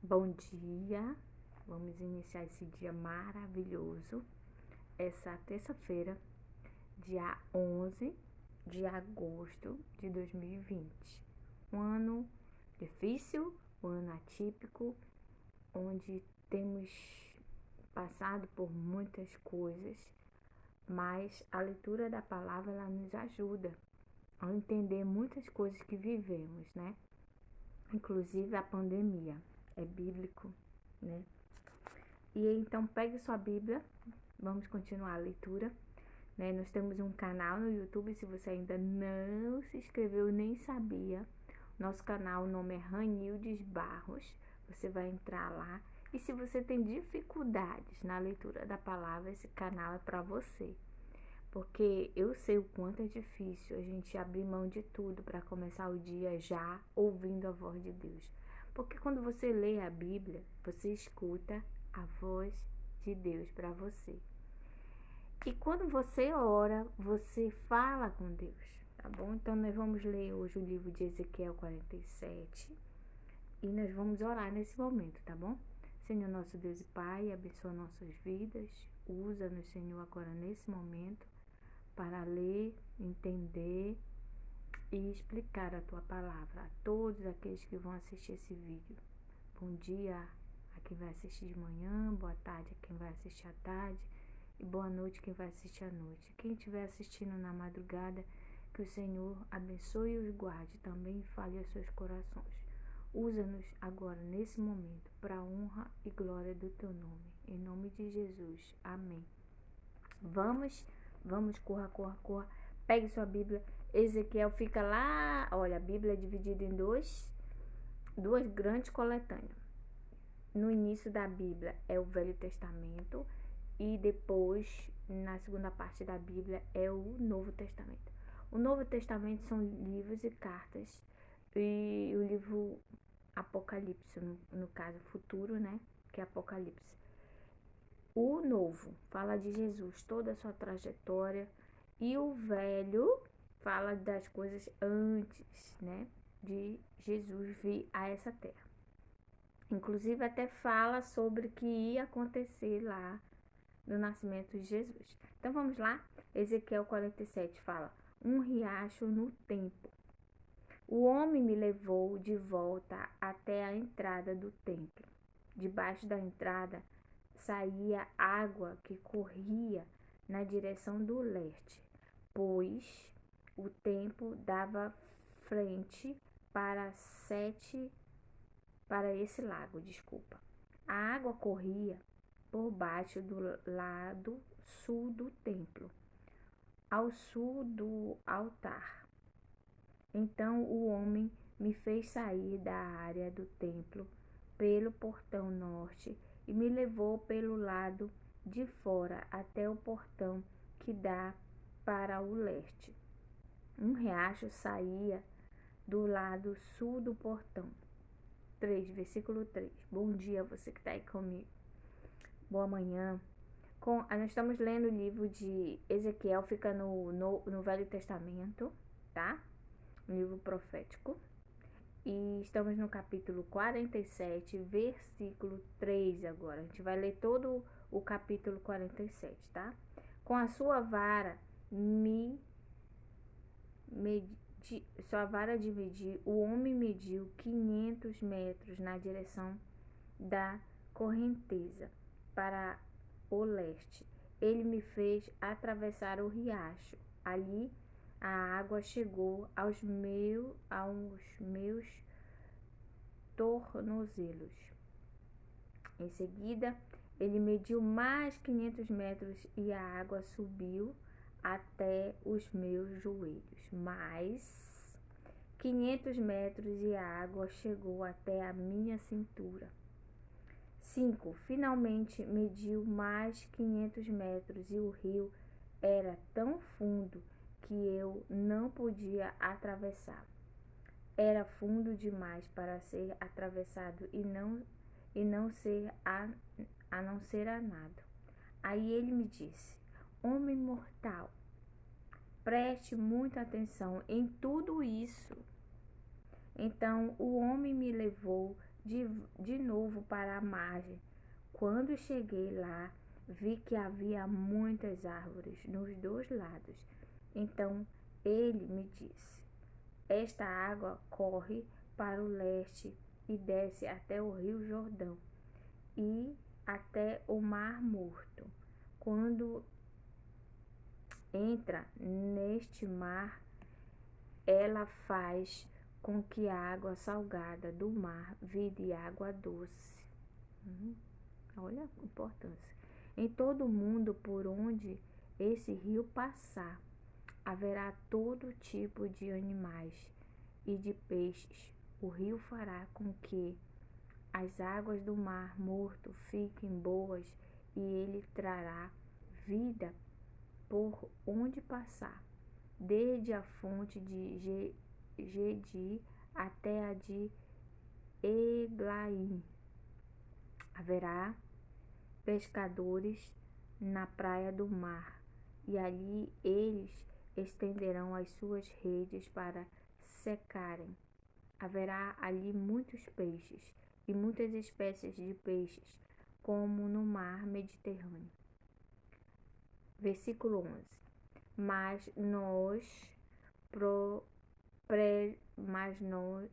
Bom dia, vamos iniciar esse dia maravilhoso, essa terça-feira, dia 11 de agosto de 2020. Um ano difícil, um ano atípico, onde temos passado por muitas coisas, mas a leitura da palavra ela nos ajuda a entender muitas coisas que vivemos, né? Inclusive a pandemia. É bíblico, né? E então pegue sua Bíblia, vamos continuar a leitura, né? Nós temos um canal no YouTube, se você ainda não se inscreveu nem sabia, nosso canal, o nome é Ranildes Barros, você vai entrar lá. E se você tem dificuldades na leitura da palavra, esse canal é para você. Porque eu sei o quanto é difícil a gente abrir mão de tudo para começar o dia já ouvindo a voz de Deus. Porque quando você lê a Bíblia, você escuta a voz de Deus para você. E quando você ora, você fala com Deus, tá bom? Então nós vamos ler hoje o livro de Ezequiel 47 e nós vamos orar nesse momento, tá bom? Senhor nosso Deus e Pai, abençoa nossas vidas, usa-nos, Senhor, agora nesse momento para ler, entender e explicar a Tua palavra a todos aqueles que vão assistir esse vídeo. Bom dia a quem vai assistir de manhã, boa tarde a quem vai assistir à tarde e boa noite a quem vai assistir à noite. Quem estiver assistindo na madrugada, que o Senhor abençoe e os guarde também e fale aos seus corações. Usa-nos agora nesse momento para a honra e glória do Teu nome. Em nome de Jesus. Amém. Vamos, corra. Pegue sua Bíblia. Ezequiel fica lá. Olha, a Bíblia é dividida em duas grandes coletâneas. No início da Bíblia é o Velho Testamento e depois, na segunda parte da Bíblia, é o Novo Testamento. O Novo Testamento são livros e cartas e o livro Apocalipse, no caso futuro, né? Que é Apocalipse. O Novo fala de Jesus, toda a sua trajetória, e o Velho fala das coisas antes, né, de Jesus vir a essa terra. Inclusive até fala sobre o que ia acontecer lá no nascimento de Jesus. Então vamos lá, Ezequiel 47 fala: um riacho no templo. O homem me levou de volta até a entrada do templo. Debaixo da entrada saía água que corria na direção do leste, pois o templo dava frente para esse lago, A água corria por baixo do lado sul do templo, ao sul do altar. Então o homem me fez sair da área do templo pelo portão norte e me levou pelo lado de fora até o portão que dá para o leste. Um riacho saía do lado sul do portão. 3, versículo 3. Bom dia, você que está aí comigo. Boa manhã. Nós estamos lendo o livro de Ezequiel, fica no Velho Testamento, tá? Um livro profético. E estamos no capítulo 47, versículo 3 agora. A gente vai ler todo o capítulo 47, tá? Com a sua vara sua vara de medir, o homem mediu 500 metros na direção da correnteza para o leste. Ele me fez atravessar o riacho. Ali a água chegou aos meus tornozelos. Em seguida, ele mediu mais 500 metros e a água subiu até os meus joelhos. Mais 500 metros e a água chegou até a minha cintura. 5. Finalmente mediu mais 500 metros e o rio era tão fundo que eu não podia atravessar. Era fundo demais para ser atravessado e não ser a nado. Aí ele me disse: homem mortal, preste muita atenção em tudo isso. Então o homem me levou de novo para a margem. Quando cheguei lá, vi que havia muitas árvores nos dois lados. Então ele me disse: esta água corre para o leste e desce até o rio Jordão e até o Mar Morto. Quando entra neste mar, ela faz com que a água salgada do mar vire água doce. Olha a importância. Em todo o mundo por onde esse rio passar, haverá todo tipo de animais e de peixes. O rio fará com que as águas do mar morto fiquem boas e ele trará vida por onde passar, desde a fonte de Gedi até a de Eglaim. Haverá pescadores na praia do mar, e ali eles estenderão as suas redes para secarem. Haverá ali muitos peixes e muitas espécies de peixes, como no mar Mediterrâneo. Versículo 11. Mas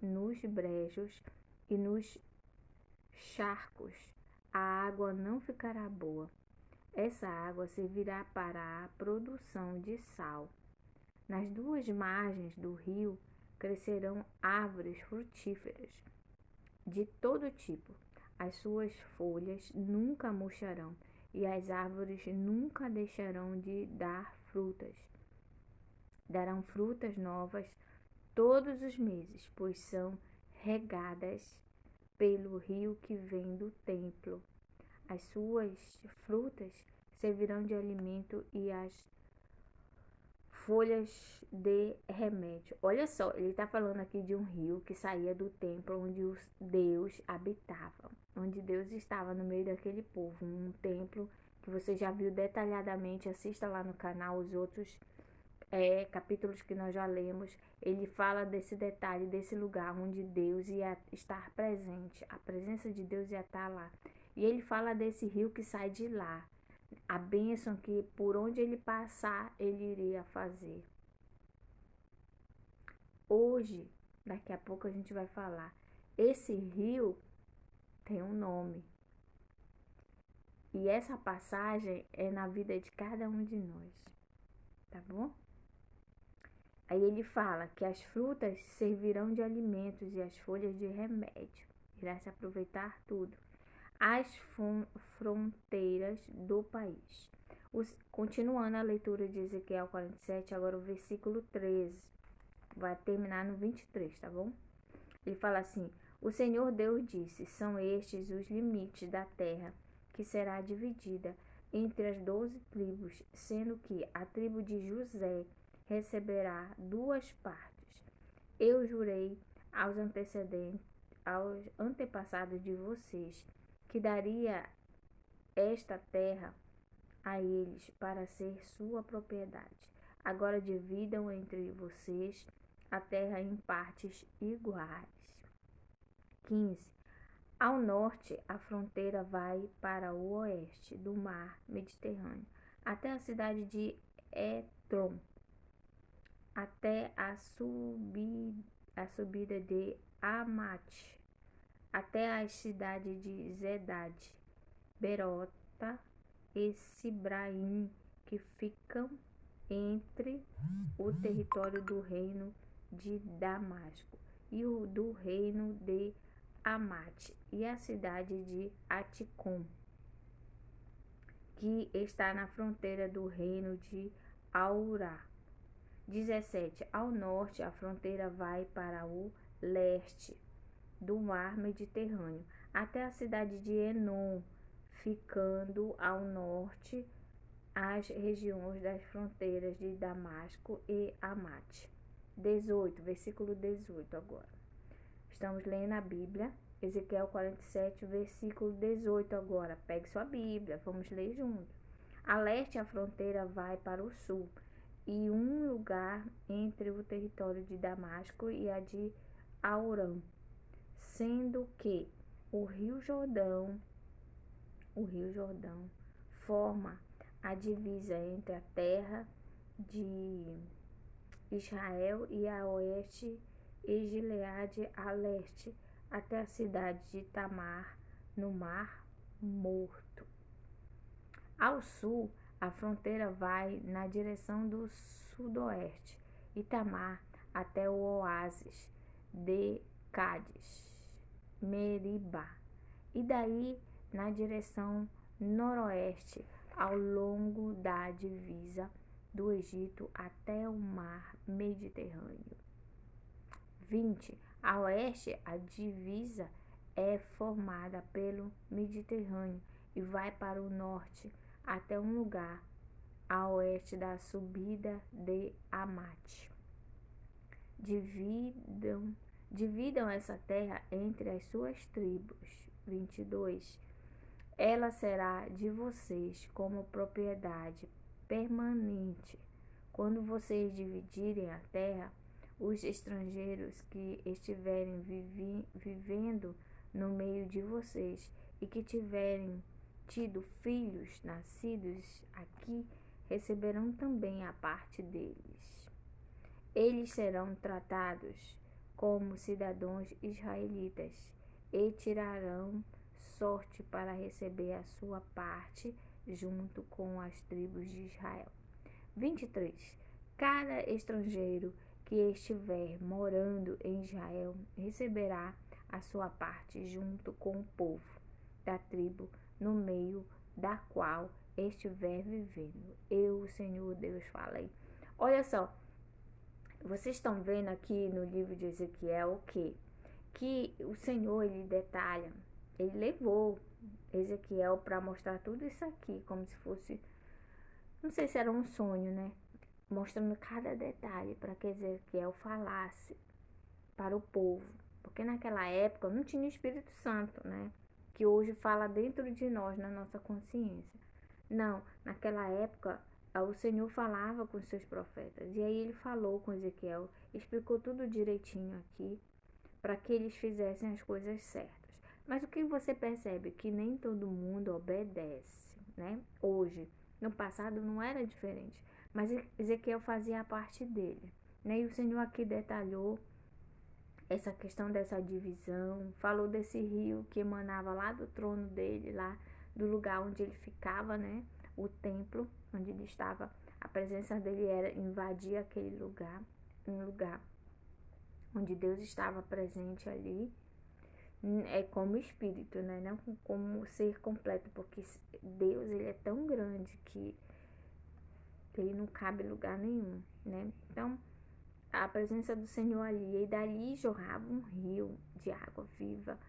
nos brejos e nos charcos a água não ficará boa. Essa água servirá para a produção de sal. Nas duas margens do rio crescerão árvores frutíferas de todo tipo. As suas folhas nunca murcharão e as árvores nunca deixarão de dar frutas. Darão frutas novas todos os meses, pois são regadas pelo rio que vem do templo. As suas frutas servirão de alimento e as folhas de remédio. Olha só, ele está falando aqui de um rio que saía do templo onde Deus habitava, onde Deus estava no meio daquele povo. Um templo que você já viu detalhadamente, assista lá no canal os outros capítulos que nós já lemos. Ele fala desse detalhe, desse lugar onde Deus ia estar presente, a presença de Deus ia estar lá. E ele fala desse rio que sai de lá, a bênção que por onde ele passar, ele iria fazer. Hoje, daqui a pouco a gente vai falar, esse rio tem um nome. E essa passagem é na vida de cada um de nós, tá bom? Aí ele fala que as frutas servirão de alimentos e as folhas de remédio. Irá se aproveitar tudo. As fronteiras do país. Continuando a leitura de Ezequiel 47, agora o versículo 13. Vai terminar no 23, tá bom? Ele fala assim: o Senhor Deus disse: são estes os limites da terra que será dividida entre as 12 tribos, sendo que a tribo de José receberá 2 partes. Eu jurei aos antepassados de vocês que daria esta terra a eles para ser sua propriedade. Agora dividam entre vocês a terra em partes iguais. 15. Ao norte, a fronteira vai para o oeste do mar Mediterrâneo, até a cidade de Etron, até a subida de Amate, até as cidades de Zedad, Berota e Sibraim, que ficam entre o território do reino de Damasco e o do reino de Amate, e a cidade de Aticom, que está na fronteira do reino de Aurá. 17. Ao norte, a fronteira vai para o leste do mar Mediterrâneo, até a cidade de Enom, ficando ao norte as regiões das fronteiras de Damasco e Amate. 18, versículo 18 agora. Estamos lendo a Bíblia, Ezequiel 47, versículo 18 agora. Pegue sua Bíblia, vamos ler juntos. A leste a fronteira vai para o sul, e um lugar entre o território de Damasco e a de Aurã, sendo que O Rio Jordão, o Rio Jordão forma a divisa entre a terra de Israel e a oeste e Gileade a leste, até a cidade de Tamar, no Mar Morto. Ao sul, a fronteira vai na direção do sudoeste, Itamar até o oásis de Cádiz, Meribá, e daí na direção noroeste, ao longo da divisa do Egito até o mar Mediterrâneo. 20. A oeste, a divisa é formada pelo Mediterrâneo e vai para o norte até um lugar a oeste da subida de Amate. Dividam essa terra entre as suas tribos. 22. Ela será de vocês como propriedade permanente. Quando vocês dividirem a terra, os estrangeiros que estiverem vivendo no meio de vocês e que tiverem tido filhos nascidos aqui, receberão também a parte deles. Eles serão tratados como cidadãos israelitas e tirarão sorte para receber a sua parte junto com as tribos de Israel. 23. Cada estrangeiro que estiver morando em Israel receberá a sua parte junto com o povo da tribo no meio da qual estiver vivendo. Eu, o Senhor Deus, falei. Olha só, vocês estão vendo aqui no livro de Ezequiel o quê? Que o Senhor, ele detalha, ele levou Ezequiel para mostrar tudo isso aqui, como se fosse, não sei se era um sonho, né? Mostrando cada detalhe para que Ezequiel falasse para o povo. Porque naquela época não tinha o Espírito Santo, né? Que hoje fala dentro de nós, na nossa consciência. Não, naquela época o Senhor falava com os seus profetas. E aí ele falou com Ezequiel, explicou tudo direitinho aqui, para que eles fizessem as coisas certas. Mas o que você percebe? Que nem todo mundo obedece, né? Hoje, no passado não era diferente. Mas Ezequiel fazia a parte dele, né? E o Senhor aqui detalhou essa questão dessa divisão, falou desse rio que emanava lá do trono dele, lá do lugar onde ele ficava, né? O templo onde ele estava, a presença dele era invadir aquele lugar, um lugar onde Deus estava presente ali, é como espírito, né? Não como ser completo, porque Deus, ele é tão grande que ele não cabe em lugar nenhum, né? Então, a presença do Senhor ali, e dali jorrava um rio de água viva,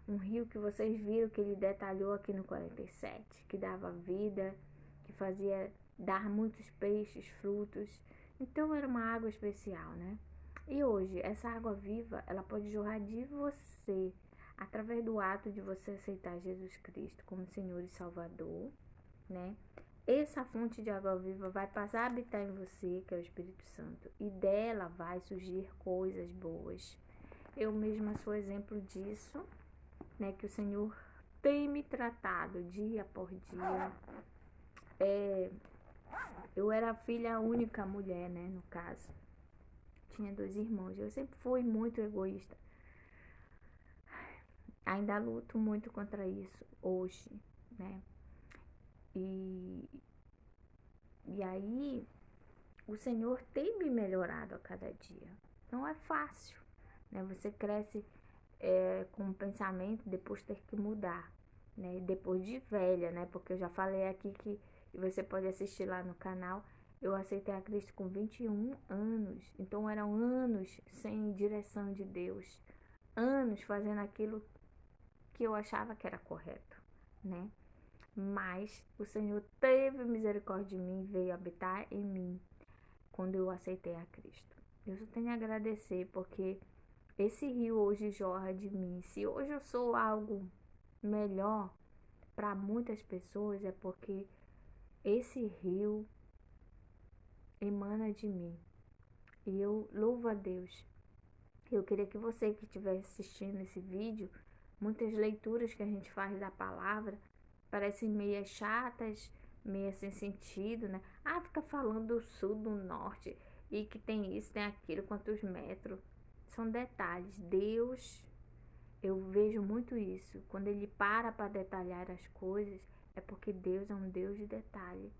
um rio que vocês viram que ele detalhou aqui no 47, que dava vida, que fazia dar muitos peixes, frutos. Então era uma água especial, né? E hoje, essa água viva, ela pode jorrar de você, através do ato de você aceitar Jesus Cristo como Senhor e Salvador, né? Essa fonte de água viva vai passar a habitar em você, que é o Espírito Santo, e dela vai surgir coisas boas. Eu mesma sou exemplo disso, né? Que o Senhor tem me tratado dia por dia. Eu era filha única mulher, né? No caso, tinha 2 irmãos. Eu sempre fui muito egoísta. Ainda luto muito contra isso hoje, né? E aí, o Senhor tem me melhorado a cada dia. Não é fácil, né? Você cresce com um pensamento, depois ter que mudar, né? Depois de velha, né? Porque eu já falei aqui que você pode assistir lá no canal. Eu aceitei a Cristo com 21 anos. Então eram anos sem direção de Deus. Anos fazendo aquilo que eu achava que era correto, né? Mas o Senhor teve misericórdia de mim, veio habitar em mim quando eu aceitei a Cristo. Eu só tenho a agradecer, porque esse rio hoje jorra de mim. Se hoje eu sou algo melhor para muitas pessoas, é porque esse rio emana de mim. E eu louvo a Deus. Eu queria que você que estiver assistindo esse vídeo Muitas leituras que a gente faz da palavra parecem meio chatas, meio sem sentido, né? Ah, fica falando do sul, do norte, e que tem isso, tem aquilo, quantos metros. São detalhes. Deus, eu vejo muito isso. Quando ele para detalhar as coisas, é porque Deus é um Deus de detalhe.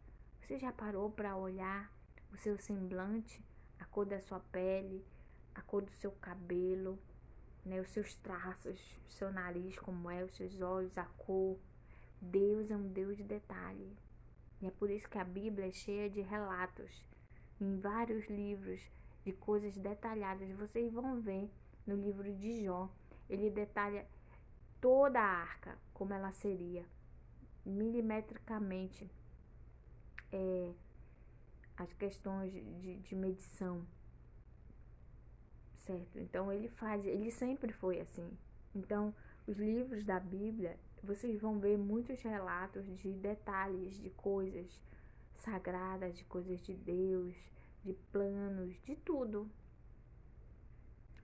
Você já parou para olhar o seu semblante, a cor da sua pele, a cor do seu cabelo, né, os seus traços, o seu nariz, como é, os seus olhos, a cor? Deus é um Deus de detalhe. E é por isso que a Bíblia é cheia de relatos, em vários livros, de coisas detalhadas. Vocês vão ver no livro de Jó, ele detalha toda a arca, como ela seria, milimetricamente, as questões de medição, certo? Então ele sempre foi assim. Então, os livros da Bíblia, vocês vão ver muitos relatos de detalhes, de coisas sagradas, de coisas de Deus, de planos, de tudo.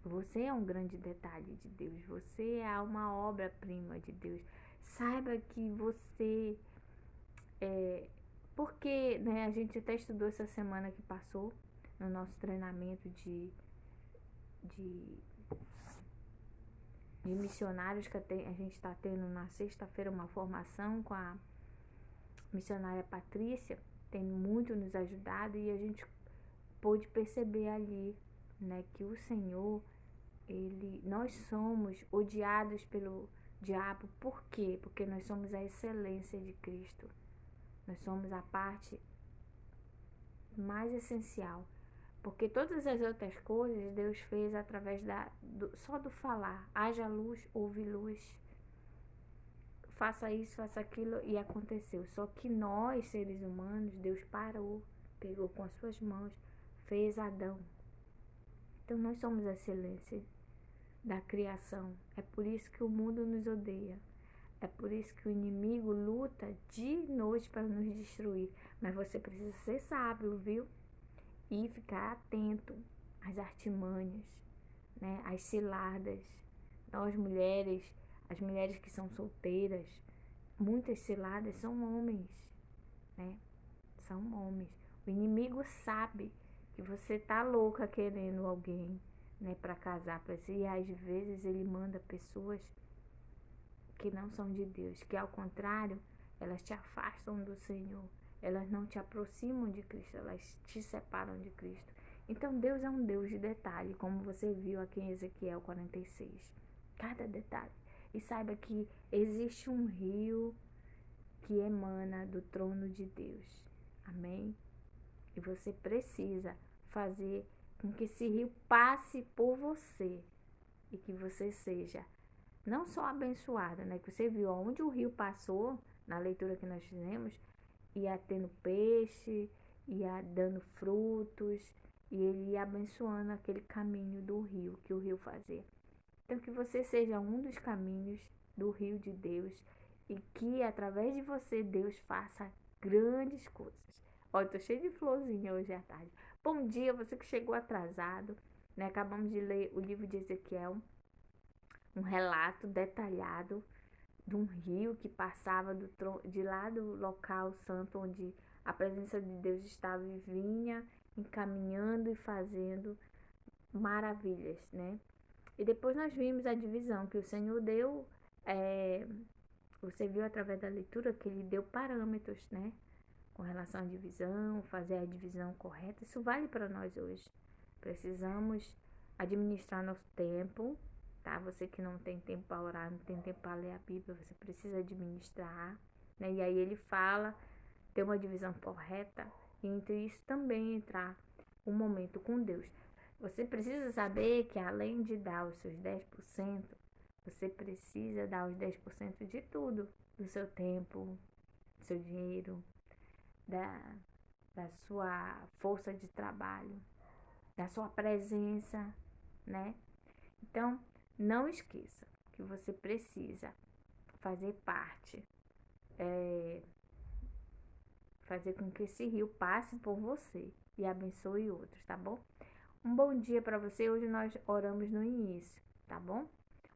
Você é um grande detalhe de Deus, você é uma obra-prima de Deus. Saiba que você porque, né, a gente até estudou essa semana que passou no nosso treinamento de, de missionários que a gente está tendo na sexta-feira uma formação com a missionária Patrícia, tem muito nos ajudado, e a gente pôde perceber ali, né, que o Senhor, nós somos odiados pelo diabo. Por quê? Porque nós somos a excelência de Cristo. Nós somos a parte mais essencial. Porque todas as outras coisas Deus fez através só do falar. Haja luz, houve luz. Faça isso, faça aquilo, e aconteceu. Só que nós, seres humanos, Deus parou, pegou com as suas mãos, fez Adão. Então nós somos a excelência da criação. É por isso que o mundo nos odeia. É por isso que o inimigo luta dia e noite para nos destruir. Mas você precisa ser sábio, viu? E ficar atento às artimanhas, né? Às ciladas. Nós mulheres, as mulheres que são solteiras, muitas ciladas são homens, né? São homens. O inimigo sabe que você tá louca querendo alguém, né, para casar, para si, e às vezes ele manda pessoas que não são de Deus, que ao contrário, elas te afastam do Senhor, elas não te aproximam de Cristo, elas te separam de Cristo. Então Deus é um Deus de detalhe, como você viu aqui em Ezequiel 46, cada detalhe. E saiba que existe um rio que emana do trono de Deus, amém? E você precisa fazer com que esse rio passe por você, e que você seja não só abençoada, né? Que você viu onde o rio passou, na leitura que nós fizemos, ia tendo peixe, ia dando frutos, e ele ia abençoando aquele caminho do rio, que o rio fazia. Então, que você seja um dos caminhos do rio de Deus, e que através de você Deus faça grandes coisas. Olha, eu tô cheia de florzinha hoje à tarde. Bom dia, você que chegou atrasado, né? Acabamos de ler o livro de Ezequiel, um relato detalhado de um rio que passava de lá do local santo onde a presença de Deus estava, e vinha encaminhando e fazendo maravilhas, né? E depois nós vimos a divisão que o Senhor deu, você viu através da leitura que ele deu parâmetros, né? Com relação à divisão, fazer a divisão correta. Isso vale para nós hoje. Precisamos administrar nosso tempo, tá? Você que não tem tempo para orar, não tem tempo para ler a Bíblia, você precisa administrar, né? E aí ele fala, ter uma divisão correta, e entre isso também entrar um momento com Deus. Você precisa saber que além de dar os seus 10%, você precisa dar os 10% de tudo, do seu tempo, do seu dinheiro, da sua força de trabalho, da sua presença, né? Então, não esqueça que você precisa fazer parte, fazer com que esse rio passe por você e abençoe outros, tá bom? Um bom dia para você. Hoje nós oramos no início, tá bom?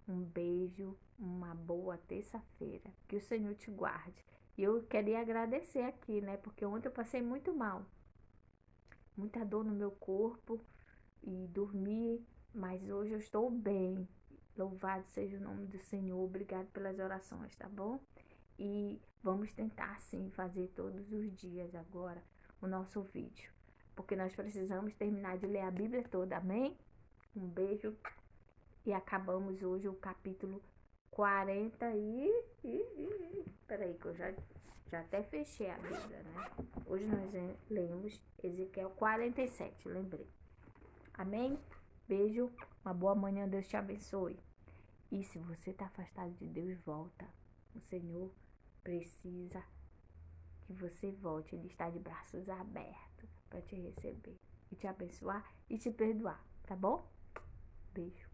Um beijo, uma boa terça-feira. Que o Senhor te guarde. E eu queria agradecer aqui, né? Porque ontem eu passei muito mal. Muita dor no meu corpo e dormi, mas hoje eu estou bem. Louvado seja o nome do Senhor. Obrigado pelas orações, tá bom? E vamos tentar sim fazer todos os dias agora o nosso vídeo, porque nós precisamos terminar de ler a Bíblia toda, amém? Um beijo e acabamos hoje o capítulo 40 peraí que eu já até fechei a Bíblia, né? Hoje nós lemos Ezequiel 47, lembrei. Amém? Beijo, uma boa manhã, Deus te abençoe. E se você está afastado de Deus, volta. O Senhor precisa que você volte. Ele está de braços abertos para te receber e te abençoar e te perdoar, tá bom? Beijo.